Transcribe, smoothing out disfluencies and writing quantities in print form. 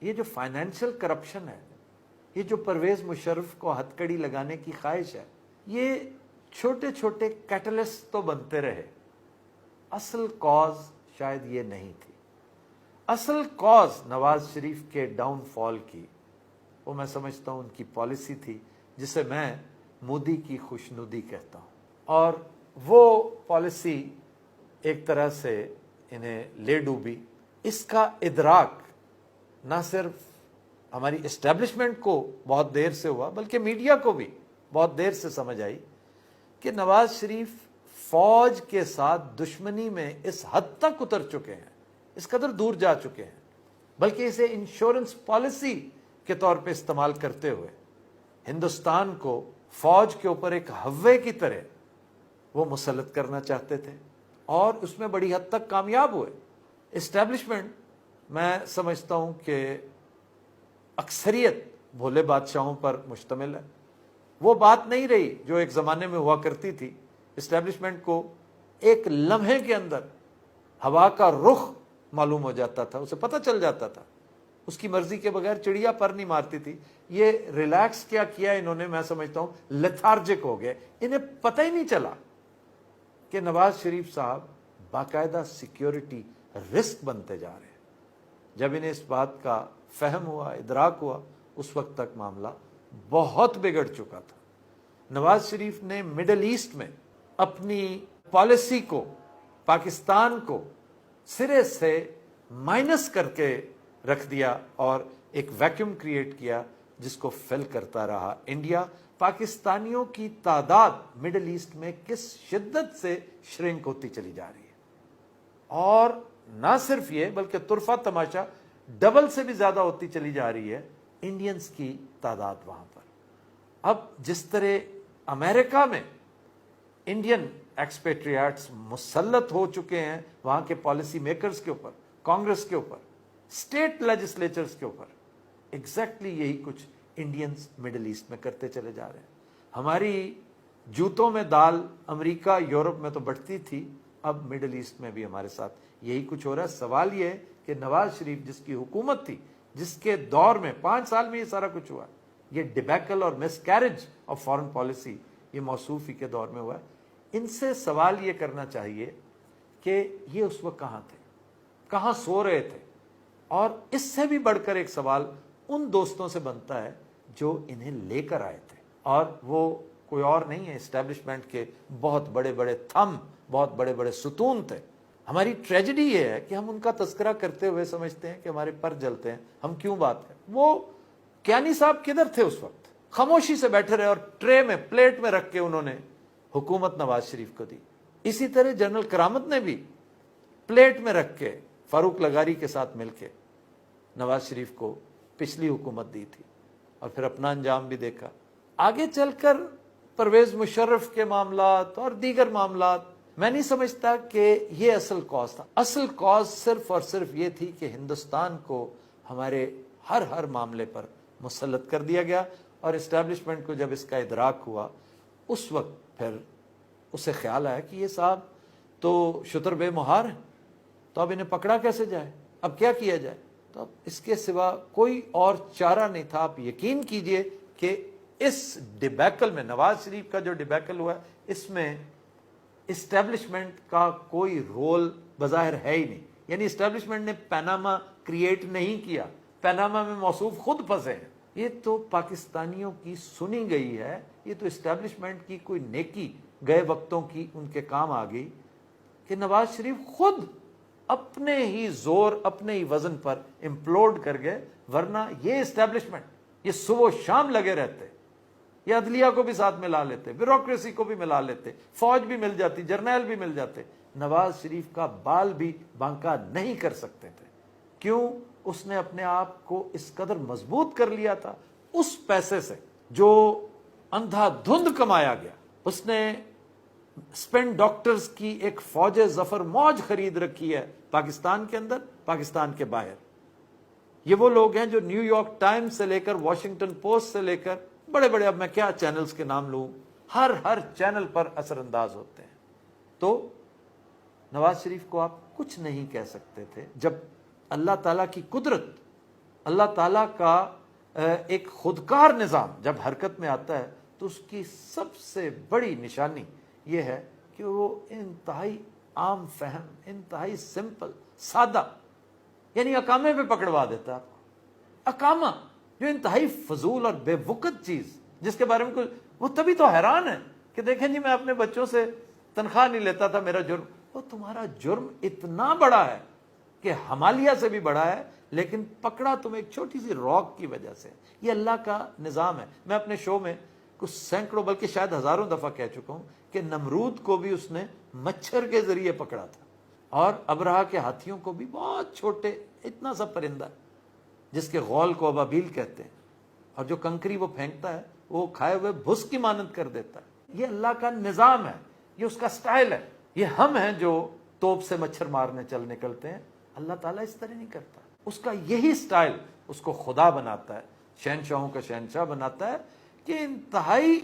یہ جو financial corruption ہے، یہ جو پرویز مشرف کو ہتھکڑی لگانے کی خواہش ہے، یہ چھوٹے چھوٹے کیٹلسٹ تو بنتے رہے، اصل کاز شاید یہ نہیں تھی۔ اصل کاز نواز شریف کے ڈاؤن فال کی، وہ میں سمجھتا ہوں ان کی پالیسی تھی، جسے میں مودی کی خوشنودی کہتا ہوں، اور وہ پالیسی ایک طرح سے انہیں لے ڈوبی۔ اس کا ادراک نہ صرف ہماری اسٹیبلشمنٹ کو بہت دیر سے ہوا، بلکہ میڈیا کو بھی بہت دیر سے سمجھ آئی کہ نواز شریف فوج کے ساتھ دشمنی میں اس حد تک اتر چکے ہیں، اس قدر دور جا چکے ہیں، بلکہ اسے انشورنس پالیسی کے طور پہ استعمال کرتے ہوئے ہندوستان کو فوج کے اوپر ایک ہوے کی طرح وہ مسلط کرنا چاہتے تھے، اور اس میں بڑی حد تک کامیاب ہوئے۔ اسٹیبلشمنٹ میں سمجھتا ہوں کہ اکثریت بھولے بادشاہوں پر مشتمل ہے، وہ بات نہیں رہی جو ایک زمانے میں ہوا کرتی تھی۔ اسٹیبلشمنٹ کو ایک لمحے کے اندر ہوا کا رخ معلوم ہو جاتا تھا، اسے پتہ چل جاتا تھا، اس کی مرضی کے بغیر چڑیا پر نہیں مارتی تھی۔ یہ ریلیکس کیا انہوں نے، میں سمجھتا ہوں لیتھارجک ہو گئے، انہیں پتہ ہی نہیں چلا کہ نواز شریف صاحب باقاعدہ سیکیورٹی رسک بنتے جا رہے ہیں۔ جب انہیں اس بات کا فہم ہوا، ادراک ہوا، اس وقت تک معاملہ بہت بگڑ چکا تھا۔ نواز شریف نے مڈل ایسٹ میں اپنی پالیسی کو، پاکستان کو سرے سے مائنس کر کے رکھ دیا اور ایک ویکیوم کریٹ کیا، جس کو فل کرتا رہا انڈیا۔ پاکستانیوں کی تعداد مڈل ایسٹ میں کس شدت سے شرنک ہوتی چلی جا رہی ہے، اور نہ صرف یہ بلکہ طرفہ تماشا ڈبل سے بھی زیادہ ہوتی چلی جا رہی ہے انڈینز کی تعداد وہاں پر۔ اب جس طرح امریکہ میں انڈین ایکسپیٹریٹس مسلط ہو چکے ہیں وہاں کے پالیسی میکرز کے اوپر، کانگریس کے اوپر، اسٹیٹ لیجسلیچرز کے اوپر، ایگزیکٹلی یہی کچھ انڈینز مڈل ایسٹ میں کرتے چلے جا رہے ہیں۔ ہماری جوتوں میں دال امریکہ، یورپ میں تو بڑھتی تھی، اب مڈل ایسٹ میں بھی ہمارے ساتھ یہی کچھ ہو رہا ہے۔ سوال یہ ہے کہ نواز شریف جس کی حکومت تھی، جس کے دور میں 5 سال میں یہ سارا کچھ ہوا، یہ ڈیبیکل اور مس کیریج آف فارن پالیسی یہ موصوفی کے دور میں ہوا ہے، ان سے سوال یہ کرنا چاہیے کہ یہ اس وقت کہاں تھے، کہاں سو رہے تھے۔ اور اس سے بھی بڑھ کر ایک سوال ان دوستوں سے بنتا ہے جو انہیں لے کر آئے تھے، اور وہ کوئی اور نہیں ہے، اسٹیبلشمنٹ کے بہت بڑے بڑے تھم، بہت بڑے بڑے ستون تھے۔ ہماری ٹریجڈی یہ ہے کہ ہم ان کا تذکرہ کرتے ہوئے سمجھتے ہیں کہ ہمارے پر جلتے ہیں، ہم کیوں بات کریں۔ وہ کیانی صاحب کدھر تھے اس وقت؟ خاموشی سے بیٹھے رہے اور ٹرے میں، پلیٹ میں رکھ کے انہوں نے حکومت نواز شریف کو دی۔ اسی طرح جنرل کرامت نے بھی پلیٹ میں رکھ کے فاروق لغاری کے ساتھ مل کے نواز شریف کو پچھلی حکومت دی تھی، اور پھر اپنا انجام بھی دیکھا۔ آگے چل کر پرویز مشرف کے معاملات اور دیگر معاملات، میں نہیں سمجھتا کہ یہ اصل کاز تھا۔ اصل کاز صرف اور صرف یہ تھی کہ ہندوستان کو ہمارے ہر معاملے پر مسلط کر دیا گیا، اور اسٹیبلشمنٹ کو جب اس کا ادراک ہوا، اس وقت پھر اسے خیال آیا کہ یہ صاحب تو شتر بے مہار ہیں، تو اب انہیں پکڑا کیسے جائے، اب کیا کیا جائے۔ تو اب اس کے سوا کوئی اور چارہ نہیں تھا۔ آپ یقین کیجئے کہ اس ڈیبیکل میں، نواز شریف کا جو ڈیبیکل ہوا ہے، اس میں اسٹیبلشمنٹ کا کوئی رول بظاہر ہے ہی نہیں۔ یعنی اسٹیبلشمنٹ نے پیناما کریٹ نہیں کیا، پیناما میں موصوف خود پھنسے ہیں۔ یہ تو پاکستانیوں کی سنی گئی ہے، یہ تو اسٹیبلشمنٹ کی کوئی نیکی گئے وقتوں کی ان کے کام آ گئی کہ نواز شریف خود اپنے ہی زور، اپنے ہی وزن پر امپلوڈ کر گئے، ورنہ یہ اسٹیبلشمنٹ یہ صبح و شام لگے رہتے، یہ عدلیہ کو بھی ساتھ ملا لیتے، بیوروکریسی کو بھی ملا لیتے، فوج بھی مل جاتی، جرنیل بھی مل جاتے، نواز شریف کا بال بھی بانکا نہیں کر سکتے تھے۔ کیوں؟ اس نے اپنے آپ کو اس قدر مضبوط کر لیا تھا، اس پیسے سے جو اندھا دھند کمایا گیا۔ اس نے اسپین ڈاکٹرز کی ایک فوج ظفر موج خرید رکھی ہے، پاکستان کے اندر، پاکستان کے باہر۔ یہ وہ لوگ ہیں جو نیو یارک ٹائمز سے لے کر واشنگٹن پوسٹ سے لے کر بڑے بڑے، اب میں کیا چینلز کے نام لوں، ہر چینل پر اثر انداز ہوتے ہیں۔ تو نواز شریف کو آپ کچھ نہیں کہہ سکتے تھے۔ جب اللہ تعالیٰ کی قدرت اللہ تعالیٰ کا ایک خودکار نظام جب حرکت میں آتا ہے تو اس کی سب سے بڑی نشانی یہ ہے کہ وہ انتہائی عام فہم، انتہائی سمپل، سادہ، یعنی اقامے پہ پکڑوا دیتا ہے آپ کو۔ اقامہ جو انتہائی فضول اور بے وقت چیز، جس کے بارے میں کوئی، وہ تبھی تو حیران ہے کہ دیکھیں جی میں اپنے بچوں سے تنخواہ نہیں لیتا تھا، میرا جرم، وہ تمہارا جرم اتنا بڑا ہے کہ ہمالیہ سے بھی بڑا ہے، لیکن پکڑا تم ایک چھوٹی سی راک کی وجہ سے۔ یہ اللہ کا نظام ہے۔ میں اپنے شو میں کچھ سینکڑوں بلکہ شاید ہزاروں دفعہ کہہ چکا ہوں کہ نمرود کو بھی اس نے مچھر کے ذریعے پکڑا تھا، اور ابرہا کے ہاتھیوں کو بھی، بہت چھوٹے اتنا سا پرندہ جس کے غول کو ابابیل کہتے ہیں، اور جو کنکری وہ پھینکتا ہے وہ کھائے ہوئے بھس کی مانند کر دیتا ہے۔ یہ اللہ کا نظام ہے، یہ اس کا سٹائل ہے۔ یہ ہم ہیں جو توپ سے مچھر مارنے چل نکلتے ہیں، اللہ تعالیٰ اس طرح نہیں کرتا۔ اس کا یہی سٹائل اس کو خدا بناتا ہے، شہنشاہوں کا شہنشاہ بناتا ہے کہ انتہائی